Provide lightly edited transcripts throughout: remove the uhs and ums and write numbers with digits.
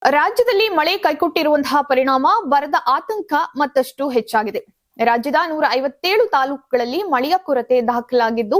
ರಾಜ್ಯದಲ್ಲಿ ಮಳೆ ಕೈಕೊಟ್ಟಿರುವಂತಹ ಪರಿಣಾಮ ಬರದ ಆತಂಕ ಮತ್ತಷ್ಟು ಹೆಚ್ಚಾಗಿದೆ. ರಾಜ್ಯದ 157 ತಾಲೂಕುಗಳಲ್ಲಿ ಮಳೆಯ ಕೊರತೆ ದಾಖಲಾಗಿದ್ದು,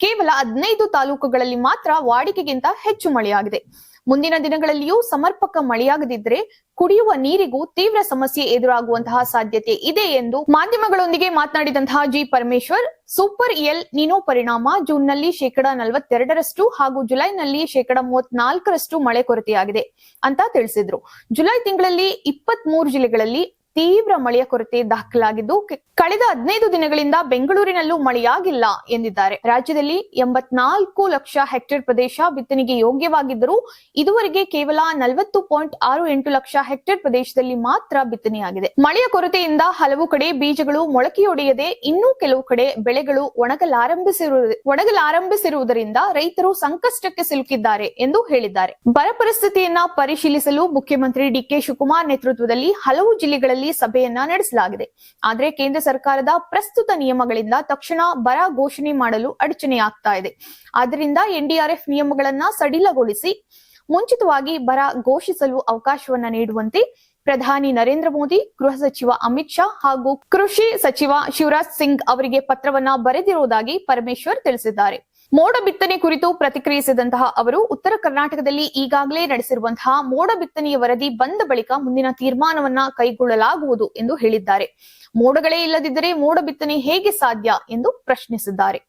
ಕೇವಲ 15 ತಾಲೂಕುಗಳಲ್ಲಿ ಮಾತ್ರ ವಾಡಿಕೆಗಿಂತ ಹೆಚ್ಚು ಮಳೆಯಾಗಿದೆ. ಮುಂದಿನ ದಿನಗಳಲ್ಲಿಯೂ ಸಮರ್ಪಕ ಮಳೆಯಾಗದಿದ್ದರೆ ಕುಡಿಯುವ ನೀರಿಗೂ ತೀವ್ರ ಸಮಸ್ಯೆ ಎದುರಾಗುವಂತಹ ಸಾಧ್ಯತೆ ಇದೆ ಎಂದು ಮಾಧ್ಯಮಗಳೊಂದಿಗೆ ಮಾತನಾಡಿದಂತಹ ಜಿ ಪರಮೇಶ್ವರ್, ಸೂಪರ್ ಎಲ್ ನಿನೋ ಪರಿಣಾಮ ಜೂನ್ನಲ್ಲಿ 42% ಹಾಗೂ ಜುಲೈನಲ್ಲಿ 34% ಮಳೆ ಕೊರತೆಯಾಗಿದೆ ಅಂತ ತಿಳಿಸಿದ್ರು. ಜುಲೈ ತಿಂಗಳಲ್ಲಿ 23 ಜಿಲ್ಲೆಗಳಲ್ಲಿ ತೀವ್ರ ಮಳೆಯ ಕೊರತೆ ದಾಖಲಾಗಿದ್ದು, ಕಳೆದ 15 ದಿನಗಳಿಂದ ಬೆಂಗಳೂರಿನಲ್ಲೂ ಮಳೆಯಾಗಿಲ್ಲ ಎಂದಿದ್ದಾರೆ. ರಾಜ್ಯದಲ್ಲಿ 84 ಲಕ್ಷ ಹೆಕ್ಟೇರ್ ಪ್ರದೇಶ ಬಿತ್ತನೆಗೆ ಯೋಗ್ಯವಾಗಿದ್ದರೂ ಇದುವರೆಗೆ ಕೇವಲ 40.68 ಲಕ್ಷ ಹೆಕ್ಟೇರ್ ಪ್ರದೇಶದಲ್ಲಿ ಮಾತ್ರ ಬಿತ್ತನೆಯಾಗಿದೆ. ಮಳೆಯ ಕೊರತೆಯಿಂದ ಹಲವು ಕಡೆ ಬೀಜಗಳು ಮೊಳಕೆಯೊಡೆಯದೆ ಇನ್ನೂ ಕೆಲವು ಕಡೆ ಬೆಳೆಗಳು ಒಣಗಲಾರಂಭಿಸಿರುವುದರಿಂದ ರೈತರು ಸಂಕಷ್ಟಕ್ಕೆ ಸಿಲುಕಿದ್ದಾರೆ ಎಂದು ಹೇಳಿದ್ದಾರೆ. ಬರ ಪರಿಸ್ಥಿತಿಯನ್ನ ಪರಿಶೀಲಿಸಲು ಮುಖ್ಯಮಂತ್ರಿ ಡಿಕೆ ಶಿವಕುಮಾರ್ ನೇತೃತ್ವದಲ್ಲಿ ಹಲವು ಜಿಲ್ಲೆಗಳಲ್ಲಿ ಸಭೆಯನ್ನ ನಡೆಸಲಾಗಿದೆ. ಆದರೆ ಕೇಂದ್ರ ಸರ್ಕಾರದ ಪ್ರಸ್ತುತ ನಿಯಮಗಳಿಂದ ತಕ್ಷಣ ಬರ ಘೋಷಣೆ ಮಾಡಲು ಅಡಚಣೆಯಾಗ್ತಾ ಇದೆ. ಆದ್ದರಿಂದ ಎನ್ಡಿಆರ್ಎಫ್ ನಿಯಮಗಳನ್ನ ಸಡಿಲಗೊಳಿಸಿ ಮುಂಚಿತವಾಗಿ ಬರ ಘೋಷಿಸಲು ಅವಕಾಶವನ್ನ ನೀಡುವಂತೆ ಪ್ರಧಾನಿ ನರೇಂದ್ರ ಮೋದಿ, ಗೃಹ ಸಚಿವ ಅಮಿತ್ ಶಾ ಹಾಗೂ ಕೃಷಿ ಸಚಿವ ಶಿವರಾಜ್ ಸಿಂಗ್ ಅವರಿಗೆ ಪತ್ರವನ್ನ ಬರೆದಿರುವುದಾಗಿ ಪರಮೇಶ್ವರ್ ತಿಳಿಸಿದ್ದಾರೆ. ಮೋಡ ಬಿತ್ತನೆ ಕುರಿತು ಪ್ರತಿಕ್ರಿಯಿಸಿದಂತಹ ಅವರು, ಉತ್ತರ ಕರ್ನಾಟಕದಲ್ಲಿ ಈಗಾಗಲೇ ನಡೆಸಿರುವಂತಹ ಮೋಡ ಬಿತ್ತನೆಯ ವರದಿ ಬಂದ ಬಳಿಕ ಮುಂದಿನ ತೀರ್ಮಾನವನ್ನ ಕೈಗೊಳ್ಳಲಾಗುವುದು ಎಂದು ಹೇಳಿದ್ದಾರೆ. ಮೋಡಗಳೇ ಇಲ್ಲದಿದ್ದರೆ ಮೋಡ ಬಿತ್ತನೆ ಹೇಗೆ ಸಾಧ್ಯ ಎಂದು ಪ್ರಶ್ನಿಸಿದ್ದಾರೆ.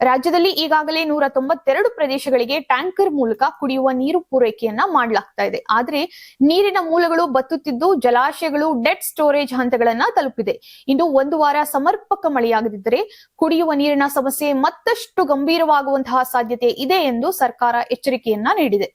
ರಾಜ್ಯದಲ್ಲಿ ಈಗಾಗಲೇ 192 ಪ್ರದೇಶಗಳಿಗೆ ಟ್ಯಾಂಕರ್ ಮೂಲಕ ಕುಡಿಯುವ ನೀರು ಪೂರೈಕೆಯನ್ನ ಮಾಡಲಾಗ್ತಾ ಇದೆ. ಆದರೆ ನೀರಿನ ಮೂಲಗಳು ಬತ್ತುತ್ತಿದ್ದು, ಜಲಾಶಯಗಳು ಡೆಡ್ ಸ್ಟೋರೇಜ್ ಹಂತಗಳನ್ನ ತಲುಪಿದೆ. ಇನ್ನು ಒಂದು ವಾರ ಸಮರ್ಪಕ ಮಳೆಯಾಗದಿದ್ದರೆ ಕುಡಿಯುವ ನೀರಿನ ಸಮಸ್ಯೆ ಮತ್ತಷ್ಟು ಗಂಭೀರವಾಗುವಂತಹ ಸಾಧ್ಯತೆ ಇದೆ ಎಂದು ಸರ್ಕಾರ ಎಚ್ಚರಿಕೆಯನ್ನ ನೀಡಿದೆ.